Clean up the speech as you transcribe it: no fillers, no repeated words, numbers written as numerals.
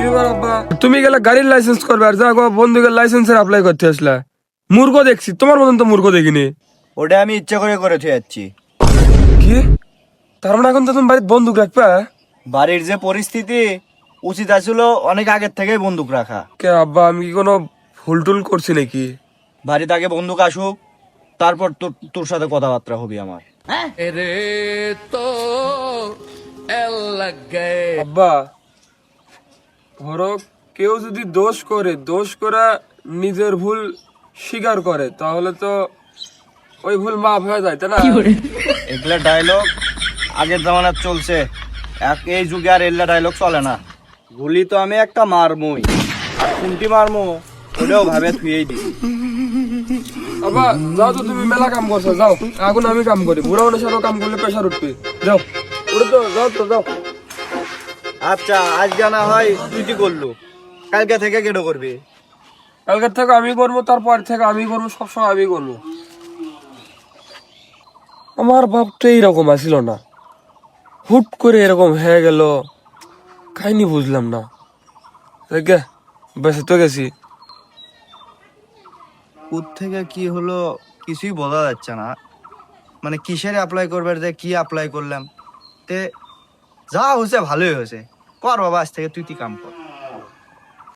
কি ব্যাপার আব্বা, তুমি গেলে গাড়ির লাইসেন্স করবে আর যাও বন্দুকের লাইসেন্সের অ্যাপ্লাই করতে আসলা। মূর্খ দেখছি, তোমার মতন তো মূর্খ দেখিনি। ওটা আমি ইচ্ছা করে থুয়ে যাচ্ছি। কি তার মানে এখন তো তুমি বাড়িতে বন্দুক রাখবা? বাড়ির যে পরিস্থিতি, উচিত আসলে অনেক আগের থেকেই বন্দুক রাখা। কে আব্বা, আমি কি কোনো ভুল টুল করছি নাকি? বাড়িতে আগে বন্দুক আসুক, তারপর তোর তোর সাথে কথাবার্তা হবি আমার। আব্বা, ধরো কেউ যদি দোষ করে, দোষ করা নিজের ভুল স্বীকার করে, তাহলে তো ওই ভুল মাফ হয়ে যায়, তাই না? এগুলা ডায়লগ আগের জামানার চলছে, এই যুগে আর এগুলা ডায়লগ চলে না। গুলি তো আমি একটা মারমই, আর কোনটি মারমো ওটাও ভাবে থুয়েই দিই। আব্বা যাও তো, তুমি মেলা কাম করছো, যাও। এখন আমি কাম করি, বুড়া মানুষেরও কাম করলে প্রেশার উঠবে। যাও, উঠে তো যাও, তো যাও। আচ্ছা, আজ জানা হয় তুই কি করলু, কালকে থেকে কেটো করবি? কালকের থেকে আমি করবো, তারপর থেকে আমি করবো, সবসময় আমি করবো। আমার বাপ তো এইরকম আসিল না, হুট করে এরকম হয়ে গেল, কাহিনী বুঝলাম না। দেখে বেঁচে তো গেছি। কোথ থেকে কি হলো কিছুই বোঝা যাচ্ছে না। মানে কিসের অ্যাপ্লাই করবে, যে কি অ্যাপ্লাই করলাম, তে যা হয়েছে ভালোই হয়েছে। কর বাবা, আজ থেকে তুই কাম কর।